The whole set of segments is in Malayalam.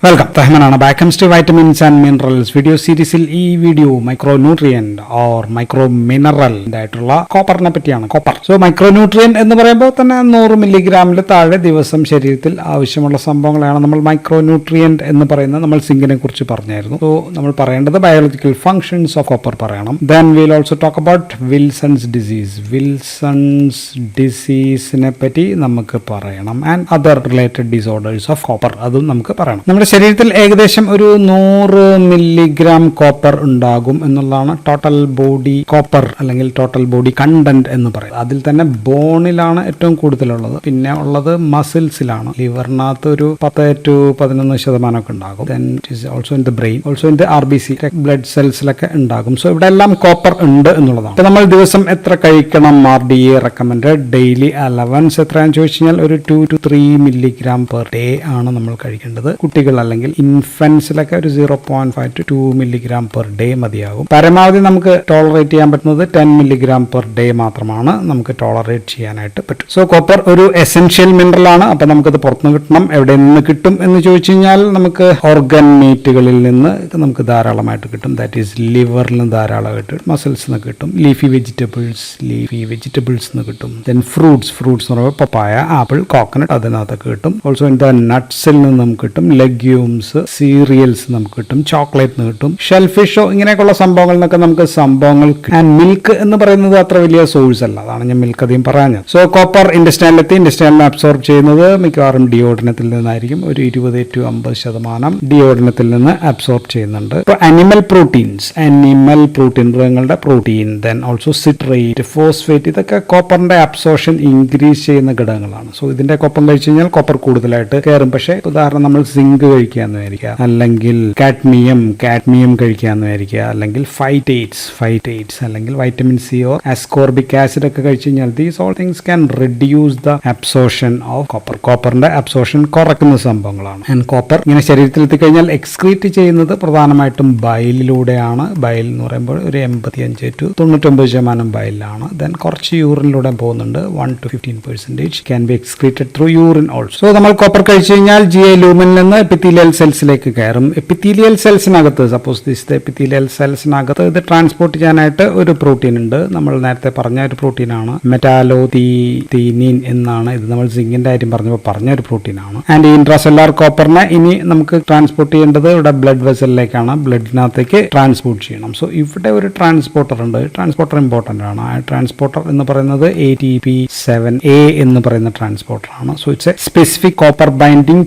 വെൽക്കം തഹ്മനാണ് ബാക്കംസ് വൈറ്റമിൻസ് ആൻഡ് മിനറൽസ് വീഡിയോ സീരീസിൽ ഈ video micronutrient or micro mineral ആയിട്ടുള്ള കോപ്പറിനെ പറ്റിയാണ്. കോപ്പർ മൈക്രോന്യൂട്രിയന്റ് എന്ന് പറയുമ്പോൾ തന്നെ 100 മില്ലിഗ്രാമിൽ താഴെ ദിവസം ശരീരത്തിൽ ആവശ്യമുള്ള സംഭവങ്ങളാണ് നമ്മൾ മൈക്രോന്യൂട്രിയന്റ് എന്ന് പറയുന്നത്. നമ്മൾ സിങ്കിനെ കുറിച്ച് പറഞ്ഞായിരുന്നു. സോ നമ്മൾ പറയേണ്ടത് ബയോളജിക്കൽ ഫങ്ഷൻസ് ഓഫ് കോപ്പർ പറയണം. Then will also talk about Wilson's ഡിസീസിനെ പറ്റി നമുക്ക് പറയണം. And other related disorders of copper അതും നമുക്ക് പറയണം. നമ്മുടെ ശരീരത്തിൽ ഏകദേശം ഒരു 100 മില്ലിഗ്രാം കോപ്പർ ഉണ്ടാകും എന്നുള്ളതാണ് ടോട്ടൽ ബോഡി കോപ്പർ അല്ലെങ്കിൽ ടോട്ടൽ ബോഡി കണ്ടന്റ് എന്ന് പറയുന്നത്. അതിൽ തന്നെ ബോണിലാണ് ഏറ്റവും കൂടുതലുള്ളത്. പിന്നെ ഉള്ളത് മസിൽസിലാണ്. ലിവറിനകത്ത് ഒരു 10-11% ഒക്കെ ഉണ്ടാകും. Then it is also in the brain, also in the RBC blood സെൽസിലൊക്കെ ഉണ്ടാകും. സോ ഇവിടെ എല്ലാം കോപ്പർ ഉണ്ട് എന്നുള്ളതാണ്. അപ്പൊ നമ്മൾ ദിവസം എത്ര കഴിക്കണം? RDA റെക്കമെൻഡഡ് ഡെയിലി അലവൻസ് എത്രയാണെന്ന് ചോദിച്ചു കഴിഞ്ഞാൽ ഒരു 2 to 3 മില്ലിഗ്രാം പെർ ഡേ ആണ് നമ്മൾ കഴിക്കേണ്ടത്. കുട്ടികൾ അല്ലെങ്കിൽ ഇൻഫൻസിലൊക്കെ ഒരു 0.5 to 2 മില്ലിഗ്രാം പെർ ഡേ മതിയാകും. പരമാവധി നമുക്ക് ടോളറേറ്റ് ചെയ്യാൻ പറ്റുന്നത് 10 മില്ലിഗ്രാം പെർ ഡേ മാത്രമാണ് നമുക്ക് ടോളറേറ്റ് ചെയ്യാനായിട്ട് പറ്റും. സോ കോപ്പർ ഒരു എസെൻഷ്യൽ മിനറൽ ആണ്. അപ്പൊ നമുക്കത് പുറത്തുനിന്ന് കിട്ടണം. എവിടെ നിന്ന് കിട്ടും എന്ന് ചോദിച്ചു കഴിഞ്ഞാൽ നമുക്ക് ഓർഗൻ മീറ്റുകളിൽ നിന്ന് നമുക്ക് ധാരാളമായിട്ട് കിട്ടും. ദാറ്റ് ഈസ് ലിവറിൽ നിന്ന് ധാരാളമായിട്ട് കിട്ടും, മസിൽസ് നിന്ന് കിട്ടും, ലീഫി വെജിറ്റബിൾസ് നിന്ന് കിട്ടും. ദെൻ ഫ്രൂട്ട്സ് എന്ന് പറയുമ്പോൾ പപ്പായ, ആപ്പിൾ, കോക്കനട്ട് അതിനകത്തൊക്കെ കിട്ടും. ഓൾസോ ഇൻ ദ നട്ട്സിൽ നിന്ന് നമുക്ക് കിട്ടും, ലെഗ്യൂംസ്, സീരിയൽസ് നമുക്ക് കിട്ടും, ചോക്ലേറ്റ് കിട്ടും, ഷെൽഫിഷോ ഇങ്ങനെയൊക്കെയുള്ള സംഭവങ്ങളിൽ നിന്നൊക്കെ നമുക്ക് സംഭവങ്ങൾ. ആൻഡ് മിൽക്ക് എന്ന് പറയുന്നത് അത്ര വലിയ സോഴ്സ് അല്ല, അതാണ് ഞാൻ മിൽക്ക് അധികം പറയാഞ്ഞത്. സോ കോപ്പർ ഇൻഡസ്ട്രിയലിനെ അബ്സോർബ് ചെയ്യുന്നത് മിക്കവാറും ഡിയോഡിനത്തിൽ നിന്നായിരിക്കും. ഒരു 20 to 50% ഡിയോഡിനത്തിൽ നിന്ന് അബ്സോർബ് ചെയ്യുന്നുണ്ട്. ഇപ്പോൾ അനിമൽ പ്രോട്ടീൻ മൃഗങ്ങളുടെ protein, then also citrate, phosphate, ഇതൊക്കെ കോപ്പറിന്റെ അബ്സോർഷൻ ഇൻക്രീസ് ചെയ്യുന്ന ഘടകങ്ങളാണ്. സോ ഇതിന്റെ ഒപ്പം കഴിച്ചു കഴിഞ്ഞാൽ കോപ്പർ കൂടുതലായിട്ട് കയറും. പക്ഷേ ഉദാഹരണം നമ്മൾ സിങ്ക് കഴിക്കാന്ന് വിചാരിക്കുക, അല്ലെങ്കിൽ കാഡ്മിയം കഴിക്കാന്ന് വിചാരിക്കുക, അല്ലെങ്കിൽ ഫൈറ്റേറ്റ്സ് അല്ലെങ്കിൽ vitamin C or ascorbic acid ഒക്കെ കഴിച്ചു കഴിഞ്ഞാൽ these all things can reduce the absorption of copper. കോപ്പറിന്റെ അബ്സോർഷൻ കുറയ്ക്കുന്ന സംഭവങ്ങളാണ്. ആൻഡ് കോപ്പർ ഇങ്ങനെ ശരീരത്തിൽ എത്തിക്കഴിഞ്ഞാൽ എക്സ്ക്രീറ്റ് ചെയ്യുന്നത് പ്രധാനമായിട്ടും ബൈലിലൂടെയാണ്. ബൈൽ എന്ന് പറയുമ്പോൾ ഒരു 85 to 99% ബൈലിലാണ്. ദെൻ കുറച്ച് യൂറിനിലൂടെ പോകുന്നുണ്ട്. 1 to 15% can be excreted through urine also. So നമ്മൾ കോപ്പർ കഴിച്ചു കഴിഞ്ഞാൽ GI ലൂമിനിൽ നിന്ന് എപ്പിത്തീലിയൽ സെൽസിലേക്ക് കയറും. എപ്പിത്തീലിയൽ സെൽസിനകത്ത് എപ്പിത്തീലിയൽ സെൽസിനകത്ത് ഇത് ട്രാൻസ്പോർട്ട് ചെയ്യാനായിട്ട് ഒരു പ്രോട്ടീൻ ഉണ്ട്. നമ്മൾ നേരത്തെ പറഞ്ഞ ഒരു പ്രോട്ടീനാണ് മെറ്റാലോതീനീൻ എന്നാണ്. ഇത് നമ്മൾ സിങ്കിന്റെ കാര്യം പറഞ്ഞ ഒരു പ്രോട്ടീനാണ്. ആൻഡ് ഈ ഇൻട്രാസെല്ലുലാർ കോപ്പറിനെ ഇനി നമുക്ക് ട്രാൻസ്പോർട്ട് ചെയ്യേണ്ടത് ഇവിടെ ബ്ലഡ് വെസലിലേക്കാണ്. ബ്ലഡിനകത്തേക്ക് ട്രാൻസ്പോർട്ട് ചെയ്യണം. സോ ഇവിടെ ഒരു ട്രാൻസ്പോർട്ടർ ഉണ്ട്. ട്രാൻസ്പോർട്ടർ ഇമ്പോർട്ടന്റ് ആണ്. ആ ട്രാൻസ്പോർട്ടർ എന്ന് പറയുന്നത് ATP7A എന്ന് പറയുന്ന ട്രാൻസ്പോർട്ടർ ആണ്. So it's A specific copper binding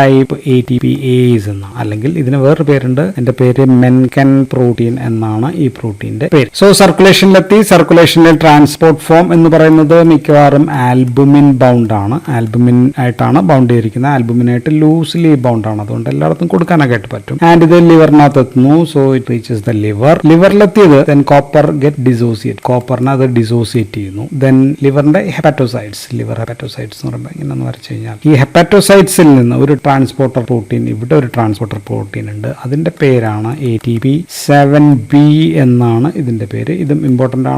type ATPase എന്നാണ്. അല്ലെങ്കിൽ ഇതിന് വേറൊരു പേരുണ്ട്. എന്റെ പേര് മെൻകൻ പ്രോട്ടീൻ എന്നാണ് ഈ പ്രോട്ടീന്റെ പേര്. സോ സർക്കുലേഷനിലെ ട്രാൻസ്പോർട്ട് ഫോം എന്ന് പറയുന്നത് മിക്കവാറും ആൽബുമിൻ ബൗണ്ട് ആണ്. ആൽബുമിൻ ആയിട്ടാണ് ബൗണ്ട് ചെയ്തിരിക്കുന്നത്. ആൽബുമിനായിട്ട് ലൂസ്ലി ബൗണ്ട് ആണ്. അതുകൊണ്ട് എല്ലായിടത്തും കൊടുക്കാനൊക്കെ ആയിട്ട് പറ്റും. ആൻഡ് ഇത് ലിവറിനകത്ത് എത്തുന്നു. സോ ഇറ്റ് റീച്ചസ് ദ ലിവറിലെത്തിയത് ദെൻ കോപ്പർ ഗെറ്റ് ഡിസോസിയേറ്റ്. കോപ്പറിനെ അത് ഡിസോസിയേറ്റ് ചെയ്യുന്നു. ദെൻ ലിവറിന്റെ ലിവർ ഹെപ്പറ്റോസൈറ്റ്സ് എന്ന് പറയുമ്പോൾ ഇങ്ങനെ വരച്ചു കഴിഞ്ഞാൽ ഈ ഹെപ്പറ്റോസൈറ്റ്സിൽ നിന്ന് ഒരു ട്രാൻസ്പോർട്ടർ പ്രോട്ടീൻ, ഇവിടെ ഒരു ട്രാൻസ്പോർട്ടർ പ്രോട്ടീൻ ഉണ്ട്. അതിന്റെ പേരാണ് ATP7B എന്നാണ് ഇതിന്റെ പേര്. ഇതും ഇമ്പോർട്ടന്റ്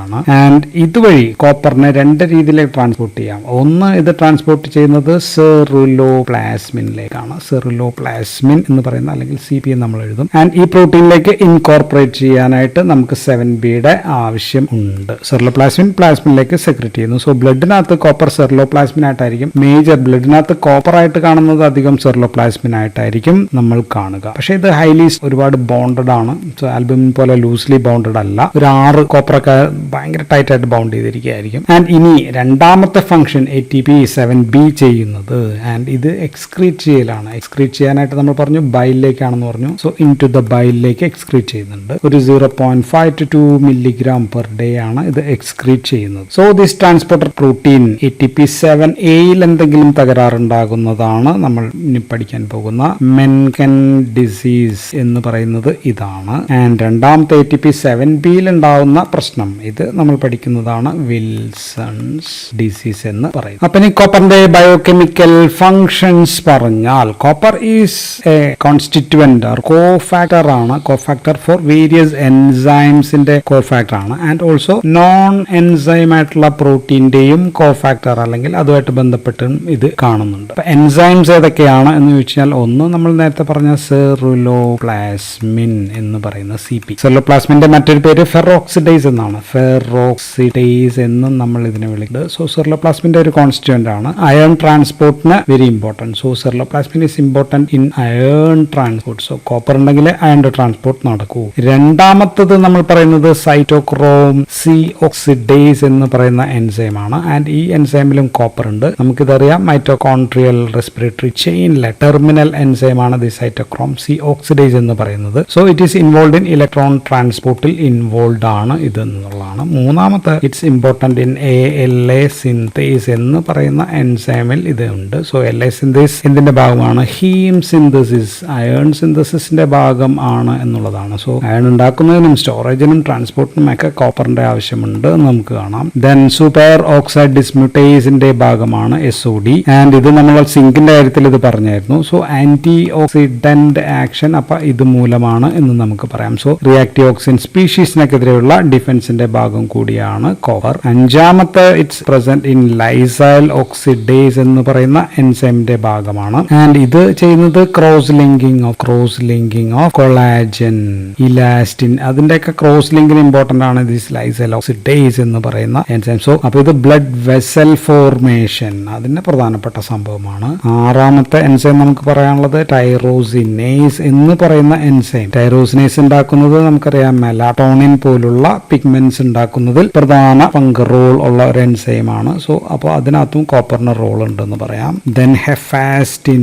ആണ്. ആൻഡ് ഇതുവഴി കോപ്പറിനെ 2 രീതിയിലേക്ക് ട്രാൻസ്പോർട്ട് ചെയ്യാം. ഒന്ന്, ഇത് ട്രാൻസ്പോർട്ട് ചെയ്യുന്നത് സെറുലോപ്ലാസ്മിനിലേക്കാണ്. സെറുലോപ്ലാസ്മിൻ എന്ന് പറയുന്ന അല്ലെങ്കിൽ CP നമ്മൾ എഴുതും. ആൻഡ് ഈ പ്രോട്ടീനിലേക്ക് ഇൻകോർപ്പറേറ്റ് ചെയ്യാനായിട്ട് നമുക്ക് 7B ആവശ്യം ഉണ്ട്. പ്ലാസ്മിനിലേക്ക് സെക്രറ്റ് ചെയ്യുന്നു. സോ ബ്ലഡിനകത്ത് കോപ്പർ സെറുലോപ്ലാസ്മിൻ ആയിട്ടായിരിക്കും മേജർ. ബ്ലഡിനകത്ത് കോപ്പർ ആയിട്ട് കാണുന്നത് അധികം സെറുലോപ്ലാസ്മിൻ ആയിട്ടായിരിക്കും നമ്മൾ കാണുക. പക്ഷേ ഇത് ഹൈലി ഒരുപാട് ബോണ്ടഡ് ആണ്. സോ ആൽബുമിൻ പോലെ ലൂസ്ലി ബൗണ്ടഡ് അല്ല. ഒരു 6 കോപ്പറൊക്കെ ഭയങ്കര ടൈറ്റ് ആയിട്ട് ബൗണ്ട് ചെയ്തിരിക്കുകയായിരിക്കും. ആൻഡ് ഇനി രണ്ടാമത്തെ ഫംഗ്ഷൻ ATP7B ചെയ്യുന്നത്, ആൻഡ് ഇത് എക്സ്ക്രീറ്റ് ചെയ്യലാണ്. എക്സ്ക്രീറ്റ് ചെയ്യാനായിട്ട് നമ്മൾ പറഞ്ഞു ബൈലിലേക്കാണെന്ന് പറഞ്ഞു. സോ ഇൻ ടു ദ ബൈലിലേക്ക് എക്സ്ക്രീറ്റ് ചെയ്യുന്നുണ്ട്. ഒരു 0.5 to 2 മില്ലിഗ്രാം പെർ ഡേ ആണ് ഇത് എക്സ്ക്രീറ്റ് ചെയ്യുന്നത്. സോ ദിസ് ട്രാൻസ്പോർട്ടർ പ്രോട്ടീൻ ATP7Aയിൽ എന്തെങ്കിലും തകരാറുണ്ടാകുന്നതാണ് നമ്മൾ ഇനി പഠിക്കാൻ പോകുന്ന മെൻകൻ ഡിസീസ് എന്ന് പറയുന്നത് ഇതാണ്. ആൻഡ് രണ്ടാമത്തെ ATP7Bയിൽ ഉണ്ടാകുന്ന പ്രശ്നം, ഇത് നമ്മൾ പഠിക്കുന്നതാണ് വിൽസൺസ് ഡിസീസ് എന്ന് പറയുന്നത്. അപ്പൊ ഇനി കോപ്പറിന്റെ ബയോകെമിക്കൽ ഫങ്ഷൻസ് പറഞ്ഞാൽ copper is A constituent or cofactor ആണ്. കോഫാക്ടർ ഫോർ വേരിയസ് എൻസൈംസിന്റെ കോഫാക്ടർ ആണ്. ആൻഡ് ഓൾസോ നോൺ എൻസൈം ആയിട്ടുള്ള പ്രോട്ടീന്റെയും കോഫാക്ടർ അല്ലെങ്കിൽ അതുമായിട്ട് ബന്ധപ്പെട്ടും ഇത് കാണുന്നുണ്ട്. എൻസൈം എൻസൈംസ് ഏതൊക്കെയാണ് എന്ന് ചോദിച്ചാൽ, ഒന്ന് നമ്മൾ നേരത്തെ പറഞ്ഞ സെറുലോപ്ലാസ്മിൻ എന്ന് പറയുന്ന CP. സെറുലോപ്ലാസ്മിന്റെ മറ്റൊരു പേര് ഫെറോക്സിഡേസ് എന്നാണ്. ഫെറോക്സിഡേസ് എന്നും നമ്മൾ ഇതിനെ വിളിക്കുന്നത്. സോ സെറുലോപ്ലാസ്മിന്റെ ഒരു കോൺസ്റ്റിറ്റ്യൂവന്റ് ആണ്. അയൺ ട്രാൻസ്പോർട്ടിന് very important. So ceruloplasmin is important in iron transport. So copper ഉണ്ടെങ്കിൽ അയണിന്റെ ട്രാൻസ്പോർട്ട് നടക്കൂ. രണ്ടാമത്തത് നമ്മൾ പറയുന്നത് സൈറ്റോക്രോം C ഓക്സിഡേസ് എന്ന് പറയുന്ന എൻസൈം ആണ്. ആൻഡ് ഈ എൻസൈമിലും കോപ്പർ ഉണ്ട്. നമുക്കിതറിയാം, മൈറ്റോകോൺട്രിയൽ റെസ്പിറേറ്ററി ചെയിനിലെ ടെർമിനൽ എൻസൈം ആണ് ദി സൈറ്റോക്രോം C ഓക്സിഡേസ് എന്ന് പറയുന്നത്. So it is involve in electron ട്രാൻസ്പോർട്ടിൽ ഇൻവോൾവ് ആണ് ഇത് എന്നുള്ളതാണ്. മൂന്നാമത്തെ it's important in ALA synthase എന്ന് പറയുന്ന എൻസൈമിൽ ഇത് ഉണ്ട്. സോ LA സിന്തേസ് എന്തിന്റെ ഭാഗമാണ്? ഹീം സിന്തസിസ്, അയൺ സിന്തസിന്റെ ഭാഗം ആണ് എന്നുള്ളതാണ്. സോ അയൺ ഉണ്ടാക്കുന്നതിനും സ്റ്റോറേജിനും ട്രാൻസ്പോർട്ടിനും ഒക്കെ കോപ്പറിന്റെ ആവശ്യമുണ്ട് എന്ന് നമുക്ക് കാണാം. ദെൻ സൂപ്പർ ഓക്സൈഡ് ഡിസ്മ്യൂട്ടേസിന്റെ ഭാഗമാണ് SOD. ആൻഡ് ഇത് നമ്മൾ സിങ്കിന്റെ കാര്യത്തിൽ ഇത് പറഞ്ഞായിരുന്നു. സോ ആന്റി ഓക്സിഡന്റ് ആക്ഷൻ അപ്പൊ ഇത് മൂലമാണ് എന്ന് നമുക്ക് പറയാം. സോ റിയാക്റ്റീവ് ഓക്സിജൻ സ്പീഷീസിനെതിരെയുള്ള ഡിഫൻസിന്റെ ഭാഗം കൂടിയാണ് കോപ്പർ. അഞ്ചാമത്തെ ഇറ്റ്സ് പ്രസന്റ് ഇൻ ലൈസൈൽ ഓക്സിഡേസ് എന്ന് പറയുന്ന എൻസൈമിന്റെ ഭാഗമാണ്. ആൻഡ് ഇത് ചെയ്യുന്നത് cross linking of collagen, elastin, അതിന്റെയൊക്കെ ക്രോസ് ലിങ്കിന് ഇമ്പോർട്ടന്റ് ആണ് ദിസ് ലൈസൈൽ ഓക്സിഡേസ് എന്ന് പറയുന്ന എൻസൈം. സോ അപ്പൊ ഇത് ബ്ലഡ് വെസൽ ഫോർമേഷൻ അതിന്റെ പ്രധാനപ്പെട്ട സംഭവമാണ്. ആറാമത്തെ എൻസൈം നമുക്ക് പറയാനുള്ളത് ടൈറോസിനേസ് എന്ന് പറയുന്ന എൻസൈം. ടൈറോസിനേസ് ഉണ്ടാക്കുന്നത് നമുക്കറിയാം മെലാറ്റോണിൻ പോലുള്ള പിഗ്മെന്റ്സ് ഉണ്ടാക്കുന്നതിൽ പ്രധാന പങ്ക് റോൾ ഉള്ള ഒരു എൻസൈം ആണ്. സോ അപ്പോൾ അതിനകത്തും കോപ്പറിന് റോൾ ഉണ്ടെന്ന് പറയാം. ദെൻ ഹെഫാസ്റ്റിൻ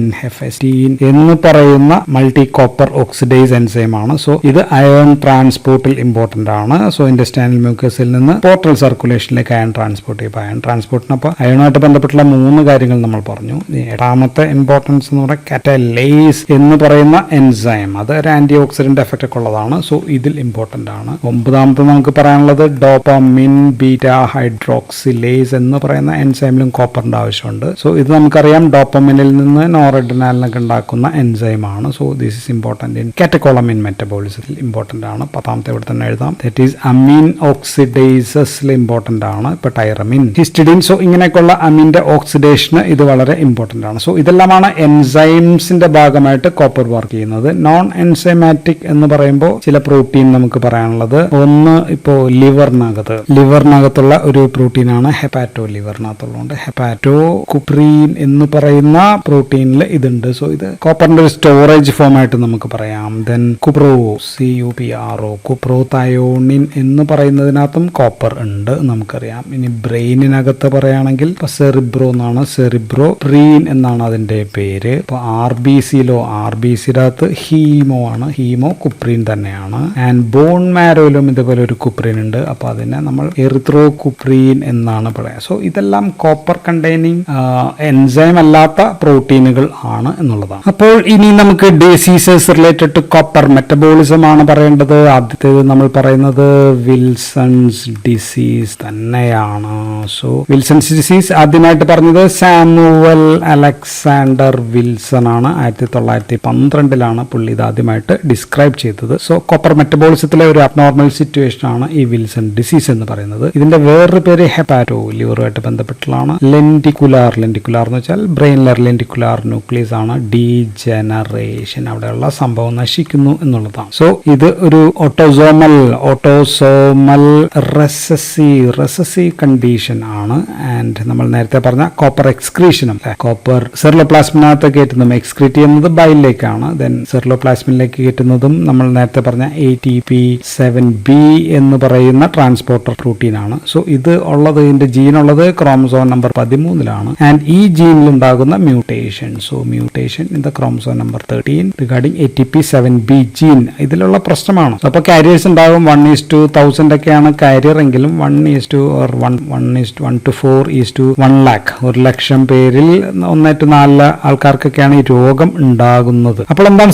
എന്ന് പറയുന്ന മൾട്ടി കോപ്പർ ഓക്സിഡേസ് എൻസൈം ആണ്. സോ ഇത് അയൺ ട്രാൻസ്പോർട്ടിൽ ഇമ്പോർട്ടന്റ് ആണ്. സോ ഇന്റെസ്റ്റൈനൽ മ്യൂക്കസിൽ നിന്ന് പോർട്ടൽ സർക്കുലേഷനിലേക്ക് അയൺ ട്രാൻസ്പോർട്ട് ചെയ്യും. അയൺ ട്രാൻസ്പോർട്ടിനപ്പോൾ അയണുമായിട്ട് ബന്ധപ്പെട്ടുള്ള 3 കാര്യങ്ങൾ നമ്മൾ പറഞ്ഞു. എട്ടാമത്തെ ഇമ്പോർട്ടൻസ് എന്ന് പറയുന്നത് കാറ്റലേസ് എന്ന് പറയുന്ന എൻസൈം. അത് ഒരു ആന്റി ഓക്സിഡന്റ് എഫക്റ്റ് ഒക്കെ ഉള്ളതാണ്. സോ ഇതിൽ ഇമ്പോർട്ടന്റ് ആണ്. 9ാമത്തെ നമുക്ക് പറയാനുള്ളത് ഡോപ്പമിൻ ബീറ്റ ഹൈഡ്രോക്സിലേസ് എന്ന് പറയുന്ന എൻസൈമിലും കോപ്പറിന്റെ ആവശ്യമുണ്ട്. സോ ഇത് നമുക്കറിയാം ഡോപ്പമിനിൽ നിന്ന് നോറഡ്രിനാലിനൊക്കെ ഉണ്ടാക്കുന്ന എൻസൈം ആണ്. So this is important in catecholamine മെറ്റബോളിസത്തിൽ ഇമ്പോർട്ടന്റ് ആണ്. 10ാമത്തെ ഇവിടെ തന്നെ എഴുതാം. ദാറ്റ് ഈസ് അമീൻ ഓക്സിഡേസസിൽ ഇമ്പോർട്ടന്റ് ആണ്. ഇപ്പൊ ടൈറമിൻ, ഹിസ്റ്റഡിൻ. സോ ഇങ്ങനെയൊക്കെയുള്ള അമീന്റെ ഓക്സിഡേഷന് ഇത് വളരെ ഇമ്പോർട്ടന്റ് ആണ്. സോ ഇതെല്ലാമാണ് എൻസൈംസിന്റെ ഭാഗമായിട്ട് കോപ്പർ വർക്ക് ചെയ്യുന്നത്. നോൺ എൻസൈമാറ്റിക് എന്ന് പറയുമ്പോൾ ചില പ്രോട്ടീൻ നമുക്ക് പറയാനുള്ളത്, ഒന്ന് ഇപ്പോ ലിവറിനകത്തുള്ള ഒരു പ്രോട്ടീനാണ് ഹെപ്പാറ്റോ. ലിവറിനകത്തുള്ളതുകൊണ്ട് ഹെപ്പാറ്റോ കുപ്രീൻ എന്ന് പറയുന്ന പ്രോട്ടീനിൽ ഇതുണ്ട്. സോ ഇത് കോപ്പറിന്റെ ഒരു സ്റ്റോറേജ് ഫോം ആയിട്ട് നമുക്ക് പറയാം. ദെൻ CuPRO കുപ്രോതയോണിൻ എന്ന് പറയുന്നതിനകത്തും കോപ്പർ ഉണ്ട് നമുക്കറിയാം. ഇനി ബ്രെയിനിനകത്ത് പറയുകയാണെങ്കിൽ സെറിബ്രോ എന്നാണ്, സെറിബ്രോപ്രീൻ എന്നാണ് അതിന്റെ പേര്. ഇപ്പൊ RBCയുടെ അകത്ത് ഹീമോ ആണ്, ഹീമോ കുപ്രീൻ തന്നെയാണ്. ആൻഡ് ബോൺ മാരോയിലും ഇതുപോലെ ഒരു കുപ്രീൻ ഉണ്ട്. അപ്പൊ അതിനെ നമ്മൾ എറിത്രോ കുപ്രീൻ എന്നാണ് പറയാം. സോ ഇതെല്ലാം കോപ്പർ കണ്ടെയ്നിങ് എൻസൈം അല്ലാത്ത പ്രോട്ടീനുകൾ ആണ് എന്നുള്ളതാണ്. അപ്പോൾ ഇനി നമുക്ക് diseases related to copper metabolism ആണ് പറയേണ്ടത്. ആദ്യത്തേത് നമ്മൾ പറയുന്നത് വിൽസൺസ് ഡിസീസ് തന്നെയാണ്. സോ വിൽസൺസ് ഡിസീസ് ആദ്യമായിട്ട് പറഞ്ഞത് സാമുവൽ അലക്സാണ്ടർ വിൽസൺ ആണ്. 1912 പുള്ളി ഇത് ആദ്യമായിട്ട് ഡിസ്ക്രൈബ് ചെയ്തത്. സോ കോപ്പർ മെറ്റബോളിസത്തിലെ ഒരു അബ്നോർമൽ സിറ്റുവേഷൻ ആണ് ഈ വിൽസൺ ഡിസീസ് എന്ന് പറയുന്നത്. ഇതിന്റെ വേറൊരു പേര് ഹെപ്പാറ്റോ, ലിവറുമായിട്ട് ബന്ധപ്പെട്ടുള്ളതാണ്. ലെന്റിക്കുലാർ എന്ന് വെച്ചാൽ ബ്രെയിനിലർ ലെന്റിക്കുലാർ ന്യൂക്ലിയസ് ആണ്. ഡീജനറേഷൻ, അവിടെയുള്ള സംഭവം നശിക്കുന്നു എന്നുള്ളതാണ്. സോ ഇത് ഒരു ഓട്ടോസോമൽ റെസസീവ് കണ്ടീഷൻ ആണ്. ആൻഡ് നമ്മൾ നേരത്തെ പറഞ്ഞ കോപ്പർ എക്സ്ക്രീഷനും, കോപ്പർ സെർലോപ്ലാസ്മിനകത്ത് കയറ്റുന്നതും എക്സ്ക്രീറ്റ് ചെയ്യുന്നത് ബൈലിലേക്കാണ്. ദെൻ സെർലോപ്ലാസ്മിനിലേക്ക് കയറ്റുന്നതും നമ്മൾ നേരത്തെ പറഞ്ഞ ATP7B എന്ന് പറയുന്ന ട്രാൻസ്പോർട്ടർ പ്രോട്ടീൻ ആണ്. സോ ഇത് ഉള്ളത്, ഇതിന്റെ ജീൻ ഉള്ളത് ക്രോമസോം നമ്പർ 13 ആൻഡ് ഈ ജീനിൽ ഉണ്ടാകുന്ന mutation, so mutation in the chromosome number 13 regarding ATP7B gene, ഇതിലുള്ള പ്രശ്നമാണ്. അപ്പൊ കാരിയേഴ്സ് ഉണ്ടാകും. 1:1000 ഒക്കെയാണ് കാരിയർ എങ്കിലും 1:4:1 1,00,000 പേരിൽ 1-4 ആൾക്കാർക്കൊക്കെയാണ് ഈ രോഗം ഉണ്ടാകുന്നത്. അപ്പോൾ എന്താണ്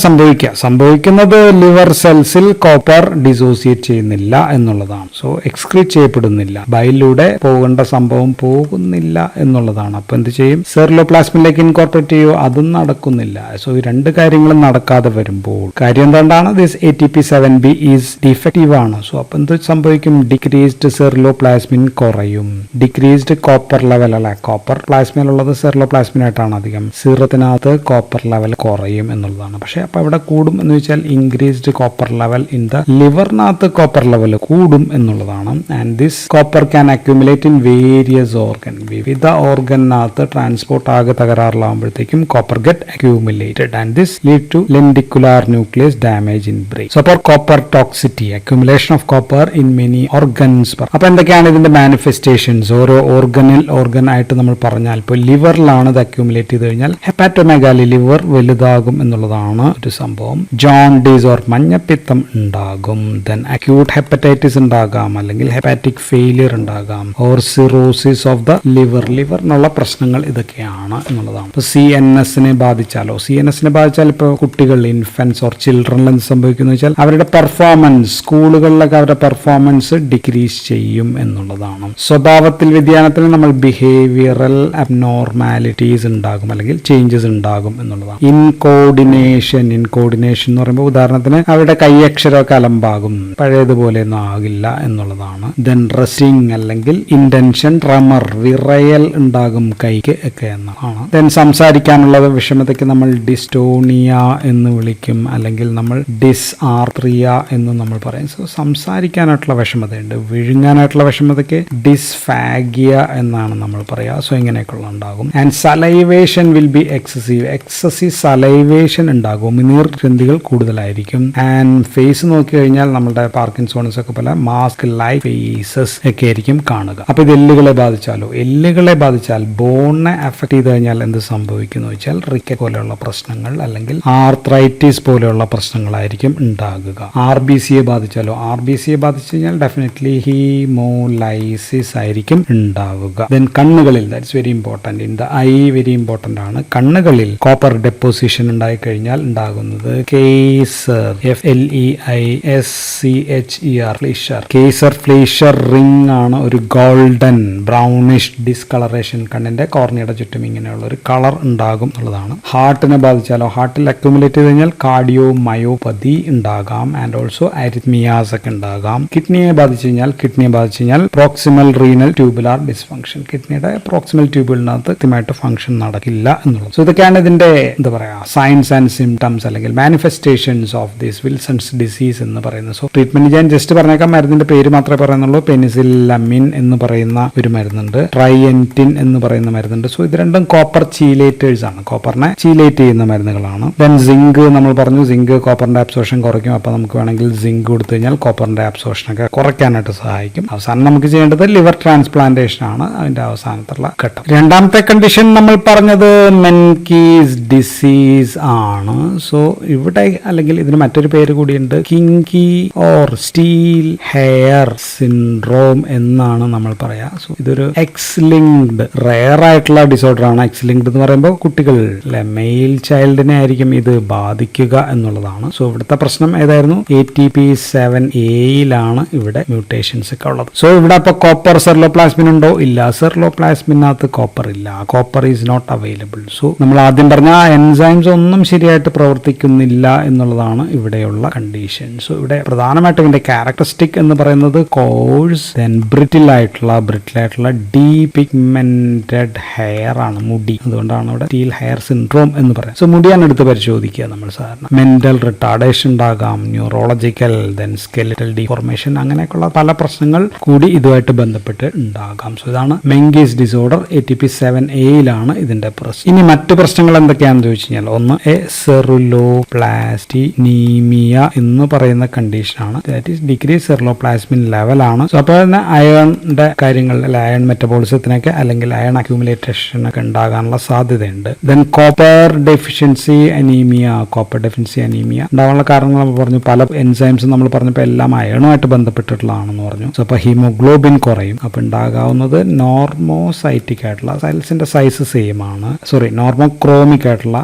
സംഭവിക്കുന്നത് ലിവർ സെൽസിൽ കോപ്പർ ഡിസോസിയേറ്റ് ചെയ്യുന്നില്ല എന്നുള്ളതാണ്. സോ എക്സ്ക്രീറ്റ് ചെയ്യപ്പെടുന്നില്ല, ബൈലിലൂടെ പോകേണ്ട സംഭവം പോകുന്നില്ല എന്നുള്ളതാണ്. അപ്പൊ എന്ത് ചെയ്യും? സെർലോപ്ലാസ്മിലേക്ക് ഇൻകോർപ്പറേറ്റ് ചെയ്യുമോ? അതും നടക്കുന്നില്ല. സോ ഈ 2 കാര്യങ്ങളും നടക്കാതെ വരുമ്പോൾ കാര്യം എന്താണ്? ദിസ് ATP7B ഈസ് ഡിഫക്റ്റീവ് ആണ്. സോ അപ്പൊ എന്ത് സംഭവിക്കും? ഡിക്രീസ്ഡ് സെർലോപ്ലാസ്മിൻ കുറയും, ഡിക്രീസ്ഡ് കോപ്പർ ലെവൽ അല്ലെ. കോപ്പർ പ്ലാസ്മയിലുള്ളത് സെർലോപ്ലാസ്മിനായിട്ടാണ് അധികം. സംഭവിക്കാം? സീറത്തിനകത്ത് കോപ്പർ ലെവൽ കുറയും എന്നുള്ളതാണ്. പക്ഷെ അപ്പൊ ഇവിടെ കൂടും എന്ന് വെച്ചാൽ increased copper level in the ലിവറിനകത്ത് കോപ്പർ ലെവൽ കൂടും എന്നുള്ളതാണ്. And this copper can accumulate in various organ. വിവിധ ഓർഗനകത്ത് ട്രാൻസ്പോർട്ട് ആകെ തകരാറിലാകുമ്പോഴത്തേക്കും copper get accumulated and this lead to lenticular nucleus damage in brain. So for copper toxicity, accumulation of copper in many organs. അപ്പൊ എന്തൊക്കെയാണ് ഇതിന്റെ മാനിഫെസ്റ്റേഷൻസ്? ഓരോ ഓർഗൻ ആയിട്ട് നമ്മൾ പറഞ്ഞാൽ ഇപ്പോൾ ലിവറിലാണ് ഇത് അക്യൂമുലേറ്റ് ചെയ്ത് കഴിഞ്ഞാൽ ഹെപ്പാറ്റോമെഗാലി, ലിവർ വലുതാകും എന്നുള്ളതാണ് ഒരു സംഭവം. ജോണ്ടിസ് ഓർ മഞ്ഞപ്പിത്തം ഉണ്ടാകും. ദെൻ അക്യൂട്ട് ഹെപ്പറ്റൈറ്റിസ് ഉണ്ടാകാം, അല്ലെങ്കിൽ ഹെപ്പാറ്റിക് ഫെയിലിയർ ഉണ്ടാകാം, ഓർ സിറോസിസ് ഓഫ് ദ ലിവറിനുള്ള പ്രശ്നങ്ങൾ ഇതൊക്കെയാണ് എന്നുള്ളതാണ്. ഇപ്പോൾ CNS ബാധിച്ചാൽ ഇപ്പോൾ കുട്ടികൾ, ഇൻഫൻസ് ഓർ ചിൽഡ്രനിൽ എന്ത് സംഭവിക്കുന്നു വെച്ചാൽ അവരുടെ പെർഫോമൻസ്, സ്കൂളുകളിലൊക്കെ അവരുടെ പെർഫോമൻസ് ഡിക്രീസ് ചെയ്യും എന്നുള്ളതാണ്. സ്വഭാവത്തിൽ വ്യതിയാനത്തിൽ നമ്മൾ ബിഹേവിയറൽ അബ്നോർമാലിറ്റീസ് ഉണ്ടാകും, അല്ലെങ്കിൽ ചേഞ്ചസ് ഉണ്ടാകും എന്നുള്ളതാണ്. ഇൻകോർഡിനേഷൻ എന്ന് പറയുമ്പോൾ ഉദാഹരണത്തിന് അവരുടെ കൈയക്ഷരമൊക്കെ അലമ്പാകും, പഴയതുപോലെയൊന്നും ആകില്ല എന്നുള്ളതാണ്. ദെൻ റെസ്റ്റിംഗ് അല്ലെങ്കിൽ ഇന്റൻഷൻ, ട്രമർ, വിറയൽ ഉണ്ടാകും കൈക്ക് ഒക്കെ എന്നാണ്. ദെൻ സംസാരിക്കാനുള്ള വിഷമതയ്ക്ക് നമ്മൾ ഡിസ്റ്റോണിയ എന്ന് വിളിക്കും, അല്ലെങ്കിൽ നമ്മൾ ഡിസ്ആർത്രിയ എന്ന് നമ്മൾ പറയും. സോ സംസാരിക്കാനായിട്ടുള്ള വിഷമതയുണ്ട്. വിഴുങ്ങാനായിട്ടുള്ള വിഷമതയ്ക്ക് ഡിസ്ഫാഗിയ എന്നാണ് നമ്മൾ പറയുക. സോ ഇങ്ങനെയൊക്കെയുള്ള ഉണ്ടാകും. And salivation will be excessive salivation ഉണ്ടാകും, നീർ ഗ്രന്ഥികൾ കൂടുതലായിരിക്കും. ആൻഡ് ഫേസ് നോക്കി കഴിഞ്ഞാൽ നമ്മുടെ പാർക്കിൻസോൺസ് ഒക്കെ പോലെ മാസ്ക് ലൈക്ക് ഫേസസ് ഒക്കെ ആയിരിക്കും കാണുക. അപ്പൊ ഇത് എല്ലുകളെ ബാധിച്ചാൽ ബോണിനെ അഫക്ട് ചെയ്ത് കഴിഞ്ഞാൽ എന്ത് സംഭവിക്കുന്നു വെച്ചാൽ റിക്കറ്റ് പോലെയുള്ള പ്രശ്നങ്ങൾ, അല്ലെങ്കിൽ ആർത്രൈറ്റിസ് പോലെയുള്ള പ്രശ്നങ്ങളായിരിക്കും ഉണ്ടാകുക. RBC ബാധിച്ചാലോ? RBC ബാധിച്ചു കഴിഞ്ഞാൽ ഡെഫിനറ്റ്ലി ഹീമോലൈസിസ് ആയിരിക്കും ഉണ്ടാവുക. ദെൻ കണ്ണുകളിൽ, that's very important, in the I very important ആണ്. കണ്ണുകളിൽ കോപ്പർ ഡെപ്പോസിഷൻ ഉണ്ടായി കഴിഞ്ഞാൽ ഉണ്ടാകുന്നത് കേസർ, FLEISCHER, കേസർ ഫ്ലീഷർ റിംഗ് ആണ്. ഒരു ഗോൾഡൻ ബ്രൗണിഷ് ഡിസ്കളറേഷൻ, കണ്ണിന്റെ കോർണിയുടെ ചുറ്റും ഇങ്ങനെയുള്ള ഒരു കളർ ഉണ്ടാകും എന്നുള്ളതാണ്. ഹാർട്ടിനെ ബാധിച്ചാലോ? ഹാർട്ടിൽ അക്യുമുലേറ്റ് ചെയ്ത് കഴിഞ്ഞാൽ കാർഡിയോ മയോപതി ഉണ്ടാകാം, ആൻഡ് ഓൾസോ അരിത്മിയാസ് ഒക്കെ ഉണ്ടാകാം. കിഡ്നിയെ ബാധിച്ചു കഴിഞ്ഞാൽ പ്രോക്സിമൽ റീനൽ ട്യൂബുലാർ ഡിസ്ഫങ്ഷൻ, കിഡ്നിയുടെ പ്രോക്സിമൽ ട്യൂബുലിനകത്ത് കൃത്യമായിട്ട് ഫംഗ്ഷൻ നടക്കില്ല എന്നുള്ളത്. സോ ഇതൊക്കെയാണ് ഇതിന്റെ എന്താ പറയാ സൈൻസ് ആൻഡ് സിംറ്റംസ്, അല്ലെങ്കിൽ manifestations of this Wilson's disease എന്ന് പറയുന്നത്. സോ ട്രീറ്റ്മെന്റ് ഞാൻ ജസ്റ്റ് പറഞ്ഞേക്കാം, മരുന്നിന്റെ പേര് മാത്രമേ പറയുന്നുള്ളൂ. പെനിസിലമിൻ എന്ന് പറയുന്ന ഒരു മരുന്നുണ്ട്, ട്രൈയന്റിൻ എന്ന് പറയുന്ന മരുന്നുണ്ട്. സോ ഇത് രണ്ടും കോപ്പർ ചീലേറ്റേഴ്സ് ആണ്, കോപ്പറിനെ ചീലേറ്റ് ചെയ്യുന്ന മരുന്നുകളാണ്. ദെൻ സിങ്ക് നമ്മൾ പറഞ്ഞു, സിങ്ക് കോപ്പറിന്റെ അബ്സോർഷൻ കുറയ്ക്കും. അപ്പൊ നമുക്ക് വേണമെങ്കിൽ സിങ്ക് കൊടുത്തു കഴിഞ്ഞാൽ കോപ്പറിന്റെ അബ്സോർഷൻ ഒക്കെ കുറയ്ക്കാനായിട്ട് സഹായിക്കും. അവസാനം നമുക്ക് ചെയ്യേണ്ടത് ലിവർ ട്രാൻസ്പ്ലാന്റേഷൻ ആണ്, അതിന്റെ അവസാനത്തുള്ള ഘട്ടം. രണ്ടാമത്തെ കണ്ടീഷൻ നമ്മൾ പറഞ്ഞത് മെൻകീസ് ഡിസീസ് ആണ്. സോ ഇവിടെ, അല്ലെങ്കിൽ ഇതിന് മറ്റൊരു പേര് കൂടിയുണ്ട്, Kinky or steel hair syndrome എന്നാണ് നമ്മൾ പറയാ. സോ ഇതൊരു എക്സ് ലിങ്ക്ഡ് റെയർ ആയിട്ടുള്ള ഡിസോർഡർ ആണ്. എക്സ് ലിങ്ക്ഡ് എന്ന് പറയുമ്പോൾ കുട്ടികൾ, മെയിൽ ചൈൽഡിനെ ആയിരിക്കും ഇത് ബാധിക്കുക എന്നുള്ളതാണ്. സോ ഇവിടുത്തെ പ്രശ്നം ഏതായിരുന്നു? ATP7A ഇവിടെ മ്യൂട്ടേഷൻസ് ഒക്കെ ഉള്ളത്. സോ ഇവിടെ അപ്പൊ കോപ്പർ സെർലോപ്ലാസ്മിൻ ഉണ്ടോ? ഇല്ല. സെർലോപ്ലാസ്മിനകത്ത് കോപ്പർ ഇല്ല, copper is not available. So നമ്മൾ ആദ്യം പറഞ്ഞ എൻസൈംസ് ഒന്നും ശരിയായിട്ട് പ്രവർത്തിക്കുന്നില്ല എന്നുള്ളതാണ് ഇവിടെയുള്ള കണ്ടീഷൻ. സോ ഇവിടെ പ്രധാനമായിട്ടും ഇതിന്റെ ക്യാരക്ടറിസ്റ്റിക് എന്ന് പറയുന്നത് കോഴ്സ്, ദെൻ ബ്രിറ്റിൽ ആയിട്ടുള്ള ഡീപിഗ്മെന്റഡ് ഹെയർ ആണ്, മുടി. അതുകൊണ്ടാണ് ഇവിടെ സ്റ്റീൽ ഹെയർ സിൻഡ്രോം എന്ന് പറയുന്നത്. സോ മുടിയാണ് എടുത്ത് പരിശോധിക്കുക നമ്മൾ സാധാരണ. മെന്റൽ റിട്ടാർഡേഷൻ ഉണ്ടാകാം, ന്യൂറോളജിക്കൽ, ദെൻ സ്കെലിറ്റൽ ഡീഫോർമേഷൻ, അങ്ങനെയൊക്കെയുള്ള പല പ്രശ്നങ്ങൾ കൂടി ഇതുമായിട്ട് ബന്ധപ്പെട്ട് ഉണ്ടാകാം. സോ ഇതാണ് മെൻകീസ് ഡിസോർഡർ. ATP7A ഇതിന്റെ പ്രശ്നം. ഇനി മറ്റു പ്രശ്നങ്ങൾ എന്തൊക്കെയാണെന്ന് ചോദിച്ചു കഴിഞ്ഞാൽ, ഒന്ന് സെറുലോപ്ലാസ്റ്റിനീമിയ എന്ന് പറയുന്ന കണ്ടീഷനാണ്. ദാറ്റ് ഈസ് ഡിക്രീസ് സെറുലോപ്ലാസ്മിൻ ലെവൽ ആണ്. സോ അപ്പോൾ തന്നെ അയണിന്റെ കാര്യങ്ങൾ, അയൺ മെറ്റബോളിസത്തിനൊക്കെ അല്ലെങ്കിൽ അയൺ അക്യൂമുലേഷൻ ഒക്കെ ഉണ്ടാകാനുള്ള സാധ്യതയുണ്ട്. ദെൻ കോപ്പർ ഡെഫിഷ്യൻസി അനീമിയ ഉണ്ടാകാനുള്ള കാരണങ്ങൾ നമ്മൾ പറഞ്ഞു. പല എൻസൈംസും നമ്മൾ പറഞ്ഞപ്പോൾ എല്ലാം അയണുമായിട്ട് ബന്ധപ്പെട്ടിട്ടുള്ളതാണെന്ന് പറഞ്ഞു. സോ അപ്പോൾ ഹീമോഗ്ലോബിൻ കുറയും. അപ്പൊ ഉണ്ടാകാവുന്നത് നോർമോസൈറ്റിക് ആയിട്ടുള്ള സെൽസിന്റെ സൈസ് സെയിം ആണ്, നോർമോക്രോമിക് ആയിട്ടുള്ള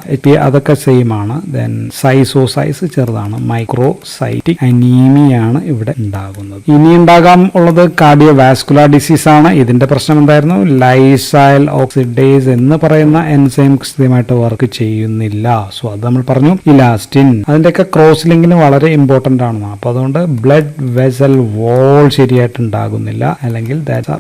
അതൊക്കെ സെയിം ആണ്. ദെൻ സൈസ് ചെറുതാണ്, മൈക്രോസൈറ്റിക് അനീമിയാണ് ഇവിടെ ഉണ്ടാകുന്നത്. ഇനി ഉണ്ടാകാൻ ഉള്ളത് കാർഡിയോവാസ്കുലർ ഡിസീസ് ആണ്. ഇതിന്റെ പ്രശ്നം എന്തായിരുന്നു? ലൈസൈൽ ഓക്സിഡേസ് എന്ന് പറയുന്ന എൻസൈം കൃത്യമായിട്ട് വർക്ക് ചെയ്യുന്നില്ല. സോ അത് നമ്മൾ പറഞ്ഞു. ഇലാസ്റ്റിൻ, അതിന്റെയൊക്കെ ക്രോസ് ലിങ്കിന് വളരെ ഇമ്പോർട്ടന്റ് ആണ്. അപ്പൊ അതുകൊണ്ട് ബ്ലഡ് വെസൽ വോൾ ശരിയായിട്ട് ഉണ്ടാകുന്നില്ല, അല്ലെങ്കിൽ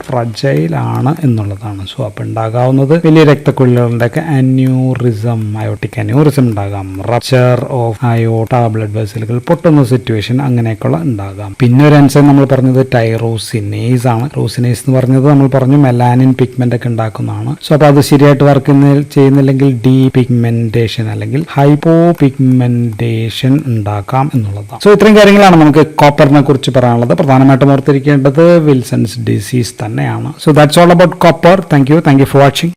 ഫ്രജൈൽ ആണ് എന്നുള്ളതാണ്. സോ അപ്പൊ ഉണ്ടാകാവുന്നത് വലിയ രക്തക്കുഴലുകൾ വാൽവുകളുടെയൊക്കെ അന്യൂറിസം, അയോട്ടിക് അന്യൂറിസം ഉണ്ടാകാം, റപ്ചർ ഓഫ് അയോട്ട, ബ്ലഡ് വെസലുകൾ പൊട്ടുന്ന സിറ്റുവേഷൻ, അങ്ങനെയൊക്കെയുള്ള ഉണ്ടാകാം. പിന്നെ ഒരു എൻസൈം നമ്മൾ പറഞ്ഞത് ടൈറോസിനേസ് ആണ്. റോസിനേസ് എന്ന് പറഞ്ഞത് നമ്മൾ പറഞ്ഞു മെലാനിൻ പിഗ്മെന്റ് ഒക്കെ ഉണ്ടാക്കുന്നതാണ്. സോ അപ്പോൾ അത് ശരിയായിട്ട് വർക്ക് ചെയ്യുന്നില്ലെങ്കിൽ ഡീ പിഗ്മെന്റേഷൻ അല്ലെങ്കിൽ ഹൈപ്പോ പിഗ്മെന്റേഷൻ ഉണ്ടാക്കാം എന്നുള്ളതാണ്. സോ ഇത്രയും കാര്യങ്ങളാണ് നമുക്ക് കോപ്പറിനെ കുറിച്ച് പറയാനുള്ളത്. പ്രധാനമായിട്ടും ഓർത്തിരിക്കേണ്ടത് വിൽസൺസ് ഡിസീസ് തന്നെയാണ്. So that's all about copper. Thank you for watching.